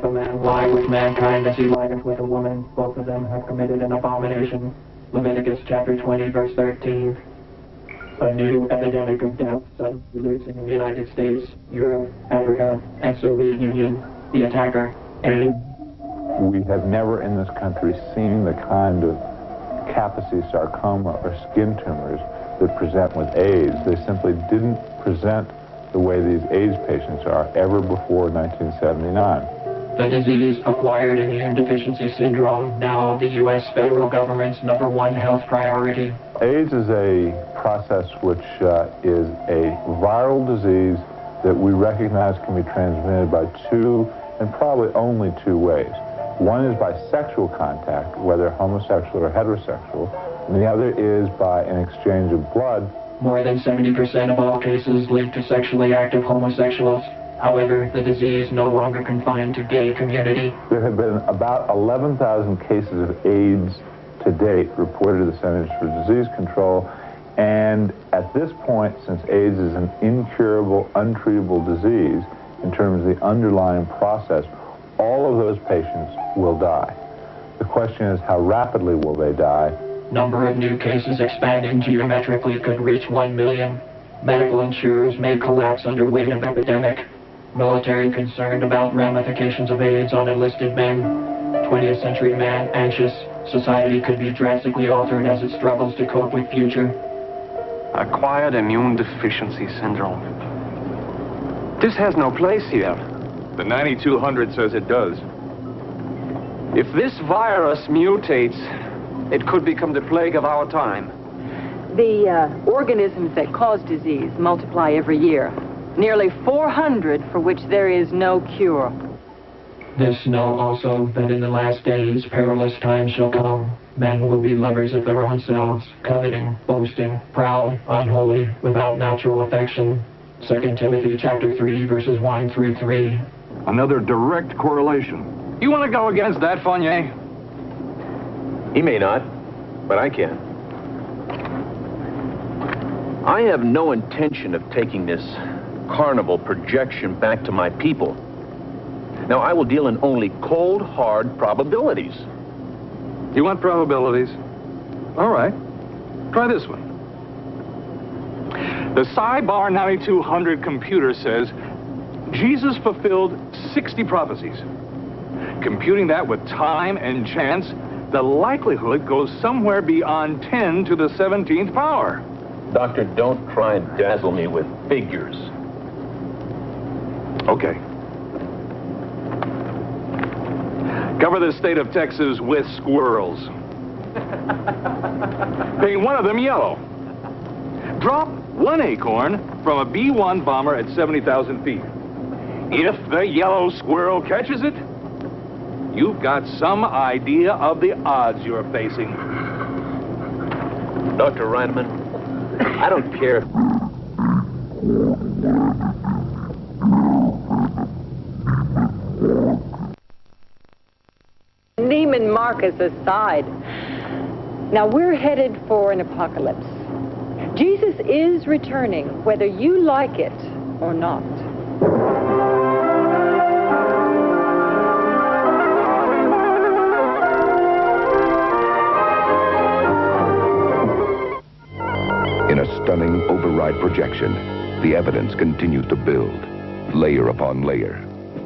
if a man lie with mankind as he lieth with a woman, both of them have committed an abomination. Leviticus chapter 20, verse 13. A new epidemic of death lives in the United States, Europe, Africa, and Soviet Union. The attacker, AIDS. We have never in this country seen the kind of Kaposi sarcoma or skin tumors that present with AIDS. They simply didn't present the way these AIDS patients are ever before 1979. The disease, acquired immune deficiency syndrome, now the U.S. federal government's #1 health priority. AIDS is a process which is a viral disease that we recognize can be transmitted by two and probably only two ways. One is by sexual contact, whether homosexual or heterosexual, and the other is by an exchange of blood. More than 70% of all cases linked to sexually active homosexuals. However, the disease no longer confined to gay community. There have been about 11,000 cases of AIDS to date reported to the Centers for Disease Control, and at this point, since AIDS is an incurable, untreatable disease, in terms of the underlying process, all of those patients will die. The question is, how rapidly will they die? Number of new cases expanding geometrically could reach 1 million. Medical insurers may collapse under weight of epidemic. Military concerned about ramifications of AIDS on enlisted men. 20th century man anxious. Society could be drastically altered as it struggles to cope with future. Acquired immune deficiency syndrome. This has no place here. The 9200 says it does. If this virus mutates, it could become the plague of our time. The organisms that cause disease multiply every year. Nearly 400 for which there is no cure. This know also that in the last days perilous times shall come. Men will be lovers of their own selves, coveting, boasting, proud, unholy, without natural affection. 2 Timothy chapter 3, verses 1 through 3. Another direct correlation. You want to go against that, Fournier? He may not, but I can. I have no intention of taking this carnival projection back to my people. Now, I will deal in only cold, hard probabilities. You want probabilities? All right. Try this one. The Cybar 9200 computer says Jesus fulfilled 60 prophecies. Computing that with time and chance, the likelihood goes somewhere beyond 10 to the 17th power. Doctor, don't try and dazzle me with figures. Okay. Cover the state of Texas with squirrels. Paint one of them yellow. Drop one acorn from a B-1 bomber at 70,000 feet. If the yellow squirrel catches it, you've got some idea of the odds you're facing. Dr. Reineman, I don't care. Neiman Marcus aside. Now we're headed for an apocalypse. Jesus is returning, whether you like it or not. In a stunning override projection, the evidence continues to build, layer upon layer,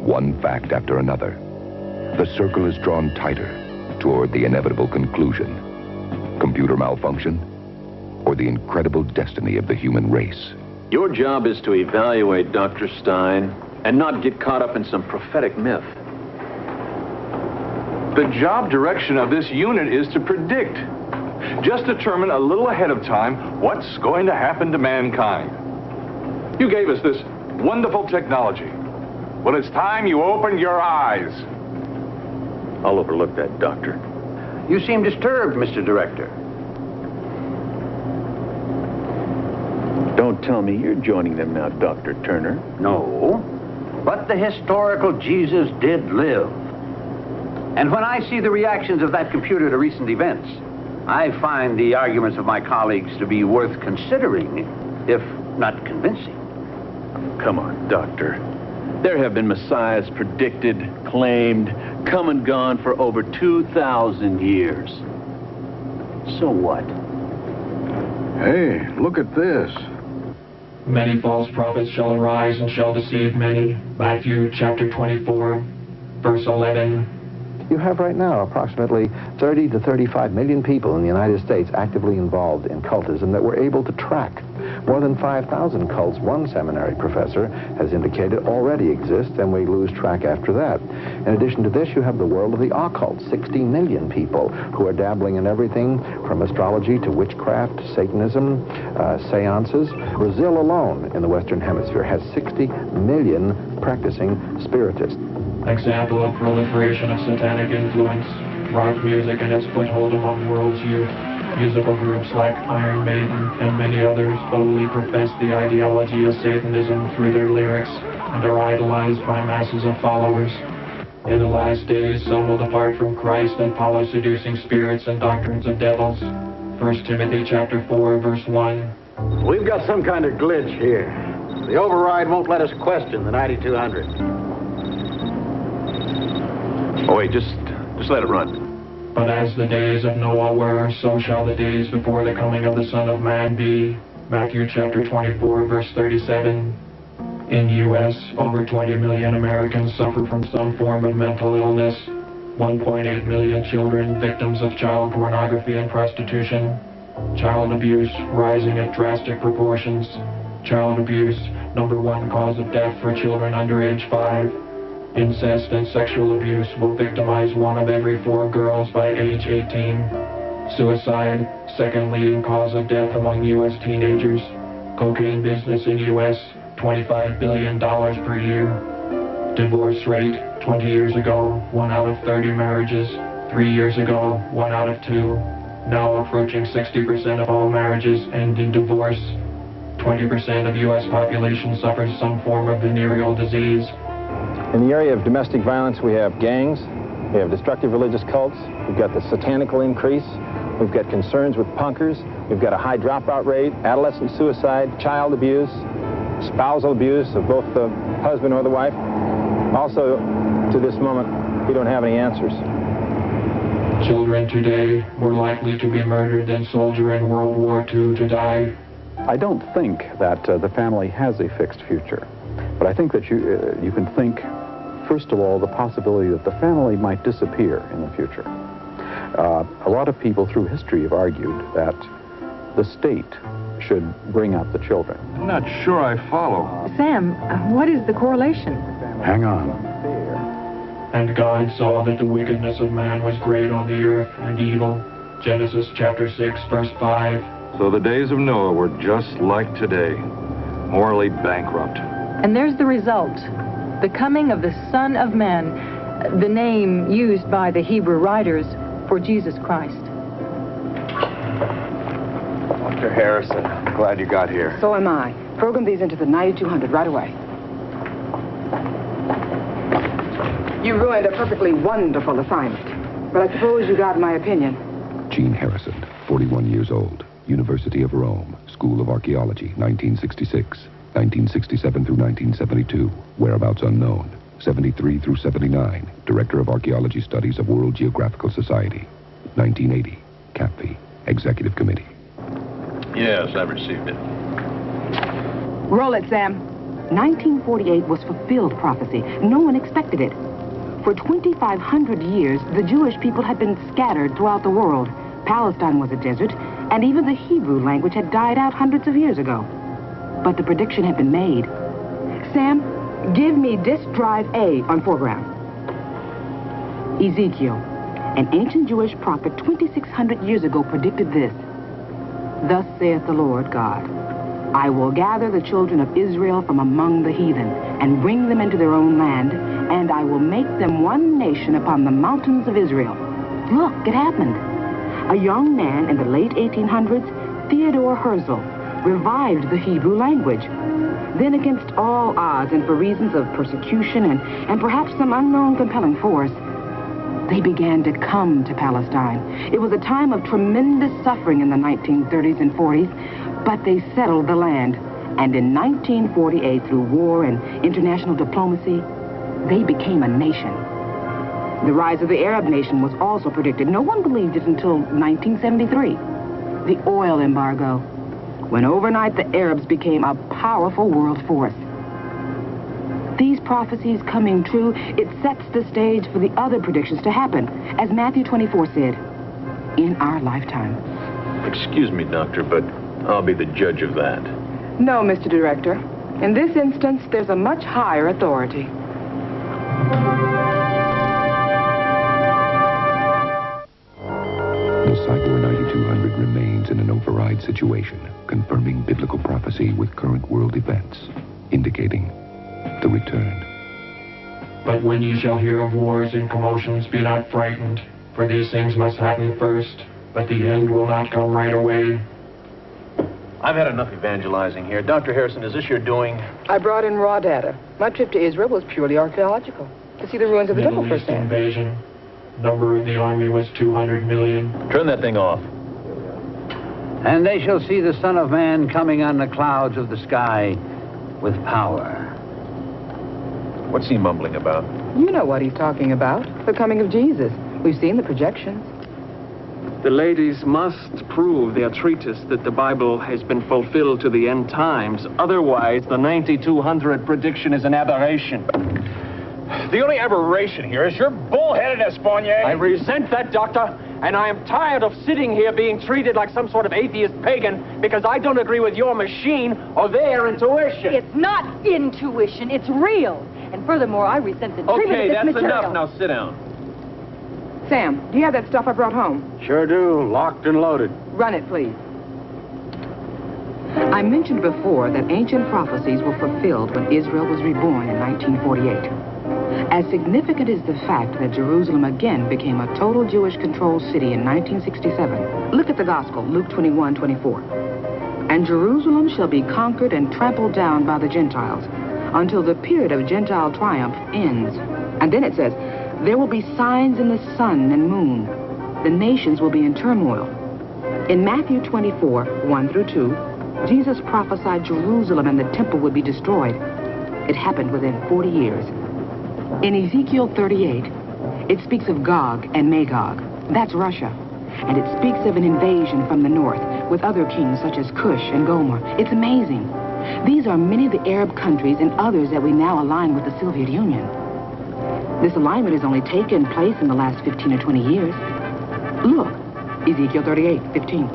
one fact after another. The circle is drawn tighter toward the inevitable conclusion. Computer malfunction, or the incredible destiny of the human race. Your job is to evaluate, Dr. Stein, and not get caught up in some prophetic myth. The job direction of this unit is to predict. Just determine a little ahead of time what's going to happen to mankind. You gave us this wonderful technology. Well, it's time you opened your eyes. I'll overlook that, Doctor. You seem disturbed, Mr. Director. Don't tell me you're joining them now, Dr. Turner. No, but the historical Jesus did live. And when I see the reactions of that computer to recent events, I find the arguments of my colleagues to be worth considering, if not convincing. Come on, Doctor. There have been messiahs predicted, claimed, come and gone for over 2,000 years. So what? Hey, look at this. Many false prophets shall arise and shall deceive many. Matthew chapter 24, verse 11. You have right now approximately 30 to 35 million people in the United States actively involved in cultism that we're able to track. More than 5,000 cults, one seminary professor has indicated, already exist, and we lose track after that. In addition to this, you have the world of the occult, 60 million people who are dabbling in everything from astrology to witchcraft, Satanism, seances. Brazil alone in the Western Hemisphere has 60 million practicing spiritists. Example of proliferation of satanic influence. Rock music and its foothold among world's youth. Musical groups like Iron Maiden and many others boldly profess the ideology of Satanism through their lyrics and are idolized by masses of followers. In the last days, some will depart from Christ and follow seducing spirits and doctrines of devils. 1 Timothy chapter 4, verse 1. We've got some kind of glitch here. The override won't let us question the 9200. Oh, wait, just let it run. But as the days of Noah were, so shall the days before the coming of the Son of Man be. Matthew chapter 24, verse 37. In U.S., over 20 million Americans suffer from some form of mental illness. 1.8 million children victims of child pornography and prostitution. Child abuse rising at drastic proportions. Child abuse, #1 cause of death for children under age 5. Incest and sexual abuse will victimize 1 of every 4 girls by age 18. Suicide, second leading cause of death among U.S. teenagers. Cocaine business in U.S., $25 billion per year. Divorce rate, 20 years ago, 1 out of 30 marriages. 3 years ago, 1 out of 2. Now approaching 60% of all marriages end in divorce. 20% of U.S. population suffers some form of venereal disease. In the area of domestic violence, we have gangs, we have destructive religious cults, we've got the satanical increase, we've got concerns with punkers, we've got a high dropout rate, adolescent suicide, child abuse, spousal abuse of both the husband or the wife. Also, to this moment, we don't have any answers. Children today more likely to be murdered than soldier in World War II to die. I don't think that the family has a fixed future. But I think that you can think, first of all, the possibility that the family might disappear in the future. A lot of people through history have argued that the state should bring up the children. I'm not sure I follow. Sam, what is the correlation? Hang on. And God saw that the wickedness of man was great on the earth, and evil. Genesis chapter 6, verse 5. So the days of Noah were just like today, morally bankrupt. And there's the result. The coming of the Son of Man, the name used by the Hebrew writers for Jesus Christ. Dr. Harrison, glad you got here. So am I. Program these into the 9200 right away. You ruined a perfectly wonderful assignment. But I suppose you got my opinion. Gene Harrison, 41 years old, University of Rome, School of Archaeology, 1966. 1967 through 1972, whereabouts unknown. 73 through 79, Director of Archaeology Studies of World Geographical Society. 1980, CAPFI, Executive Committee. Yes, I've received it. Roll it, Sam. 1948 was fulfilled prophecy. No one expected it. For 2,500 years, the Jewish people had been scattered throughout the world. Palestine was a desert, and even the Hebrew language had died out hundreds of years ago. But the prediction had been made. Sam, give me disk drive A on foreground. Ezekiel, an ancient Jewish prophet 2,600 years ago predicted this. Thus saith the Lord God, I will gather the children of Israel from among the heathen and bring them into their own land, and I will make them one nation upon the mountains of Israel. Look, it happened. A young man in the late 1800s, Theodore Herzl, revived the Hebrew language. Then against all odds and for reasons of persecution and perhaps some unknown compelling force, they began to come to Palestine. It was a time of tremendous suffering in the 1930s and 40s, but they settled the land. And in 1948, through war and international diplomacy, they became a nation. The rise of the Arab nation was also predicted. No one believed it until 1973, the oil embargo, when overnight the Arabs became a powerful world force. These prophecies coming true, it sets the stage for the other predictions to happen, as Matthew 24 said, in our lifetime. Excuse me, Doctor, but I'll be the judge of that. No, Mr. Director. In this instance, there's a much higher authority. The Cyber 9200 remains in an override situation, confirming biblical prophecy with current world events, indicating the return. But when you shall hear of wars and commotions, be not frightened, for these things must happen first, but the end will not come right away. I've had enough evangelizing here. Dr. Harrison, is this your doing? I brought in raw data. My trip to Israel was purely archaeological, to see the ruins of the temple Middle East firsthand. invasion. Number of the army was 200 million. Turn that thing off. And they shall see the Son of Man coming on the clouds of the sky with power. What's he mumbling about? You know what he's talking about, the coming of Jesus. We've seen the projections. The ladies must prove their treatise that the Bible has been fulfilled to the end times. Otherwise, the 9200 prediction is an aberration. The only aberration here is your bullheadedness, Fournier. I resent that, Doctor, and I am tired of sitting here being treated like some sort of atheist pagan because I don't agree with your machine or their intuition. It's not intuition, it's real. And furthermore, I resent the treatment Okay, of this that's material. enough. Now sit down. Sam, do you have that stuff I brought home? Sure do, locked and loaded. Run it, please. I mentioned before that ancient prophecies were fulfilled when Israel was reborn in 1948. As significant is the fact that Jerusalem again became a total Jewish-controlled city in 1967. Look at the Gospel, Luke 21:24. And Jerusalem shall be conquered and trampled down by the Gentiles until the period of Gentile triumph ends. And then it says, there will be signs in the sun and moon. The nations will be in turmoil. In Matthew 24:1-2, Jesus prophesied Jerusalem and the temple would be destroyed. It happened within 40 years. In Ezekiel 38, it speaks of Gog and Magog. That's Russia. And it speaks of an invasion from the north with other kings such as Cush and Gomer. It's amazing. These are many of the Arab countries and others that we now align with the Soviet Union. This alignment has only taken place in the last 15 or 20 years. Look, Ezekiel 38:15.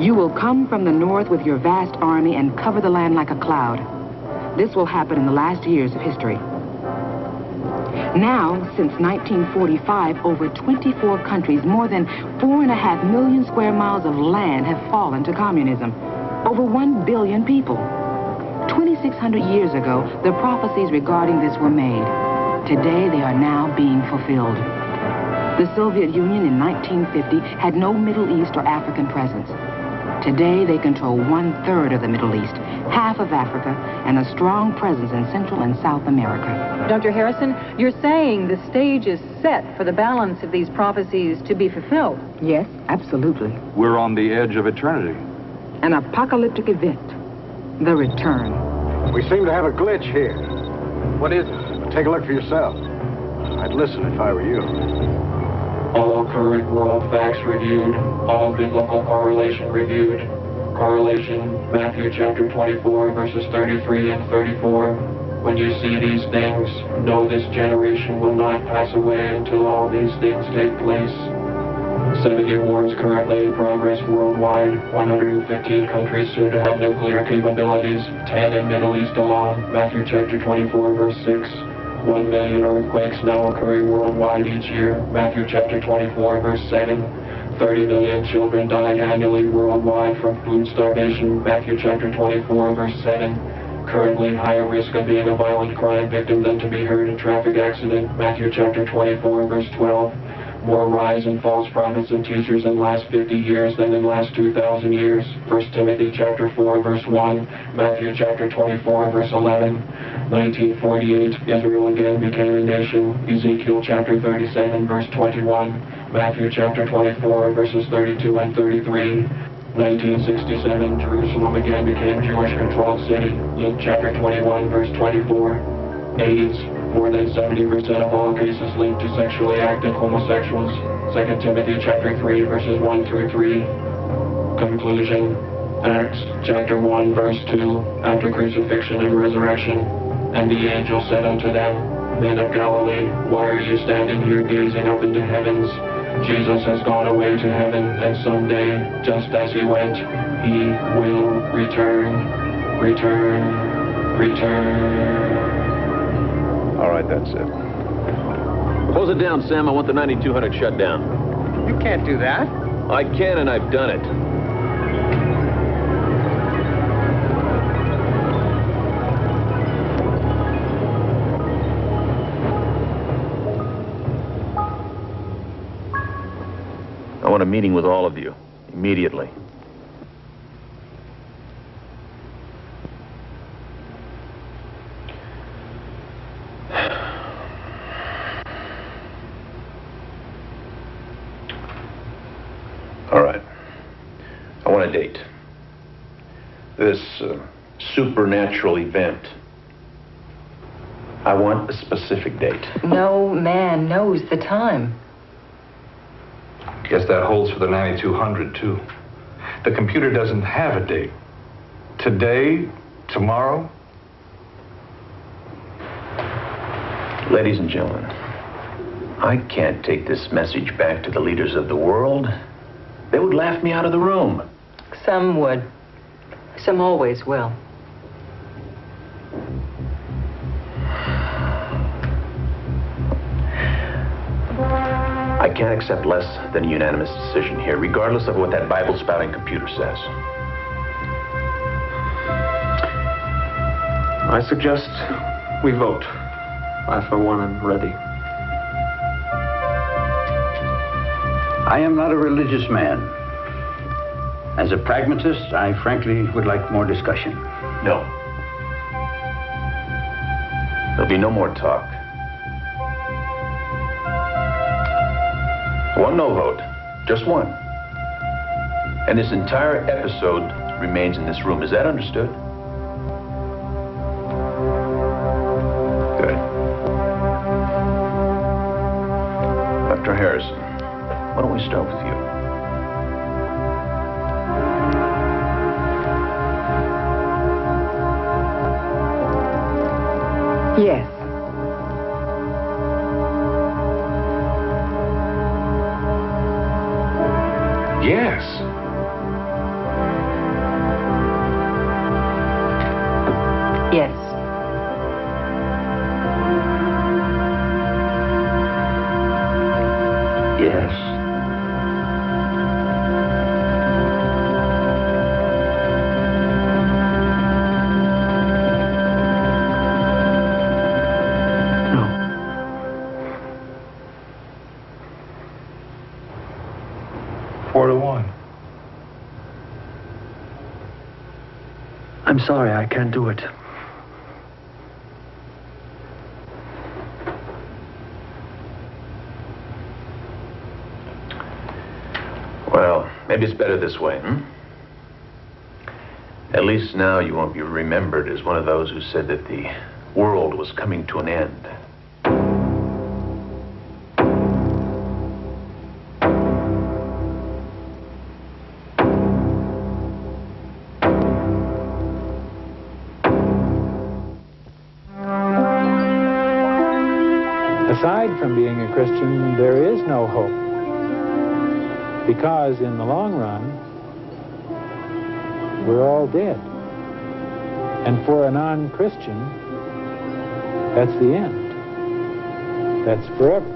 You will come from the north with your vast army and cover the land like a cloud. This will happen in the last years of history. Now, since 1945, over 24 countries, more than 4.5 million square miles of land have fallen to communism. Over 1 billion people. 2,600 years ago, the prophecies regarding this were made. Today, they are now being fulfilled. The Soviet Union in 1950 had no Middle East or African presence. Today, they control 1/3 of the Middle East, half of Africa, and a strong presence in Central and South America. Dr. Harrison, you're saying the stage is set for the balance of these prophecies to be fulfilled. Yes, absolutely. We're on the edge of eternity. An apocalyptic event. The return. We seem to have a glitch here. What is it? Take a look for yourself. I'd listen if I were you. All current world facts reviewed. All biblical correlation reviewed. Correlation, Matthew chapter 24, verses 33 and 34. When you see these things, know this generation will not pass away until all these things take place. 70 wars currently in progress worldwide. 115 countries soon to have nuclear capabilities. 10 in Middle East alone. Matthew chapter 24, verse 6. 1 million earthquakes now occurring worldwide each year. Matthew chapter 24, verse 7. 30 million children die annually worldwide from food starvation. Matthew chapter 24, verse 7. Currently higher risk of being a violent crime victim than to be hurt in traffic accident. Matthew chapter 24, verse 12. More rise in false prophets and teachers in last 50 years than in last 2,000 years. 1 Timothy chapter 4, verse 1. Matthew chapter 24, verse 11. 1948, Israel again became a nation. Ezekiel chapter 37, verse 21. Matthew chapter 24, verses 32 and 33. 1967, Jerusalem again became a Jewish-controlled city. Luke chapter 21, verse 24. AIDS, more than 70% of all cases linked to sexually active homosexuals. 2 Timothy chapter 3, verses 1 through 3. Conclusion. Acts chapter 1, verse 2. After crucifixion and resurrection. And the angel said unto them, Men of Galilee, why are you standing here gazing up into heavens? Jesus has gone away to heaven, and someday, just as he went, he will return. All right, that's it. Close it down, Sam. I want the 9200 shut down. You can't do that. I can, and I've done it. I want a meeting with all of you, immediately. All right. I want a date. This supernatural event. I want a specific date. No man knows the time. Guess that holds for the 9200, too. The computer doesn't have a date. Today, tomorrow. Ladies and gentlemen, I can't take this message back to the leaders of the world. They would laugh me out of the room. Some would. Some always will. I can't accept less than a unanimous decision here, regardless of what that Bible-spouting computer says. I suggest we vote. I, for one, am ready. I am not a religious man. As a pragmatist, I frankly would like more discussion. No. There'll be no more talk. One no vote. Just one. And this entire episode remains in this room. Is that understood? Good. Dr. Harrison, why don't we start with you? Yes. Yes. Yes. Yes. No. 4-1. I'm sorry, I can't do it. Well, maybe it's better this way, At least now you won't be remembered as one of those who said that the world was coming to an end. Aside from being a Christian, there is no hope. Because in the long run, we're all dead. And for a non-Christian, that's the end. That's forever.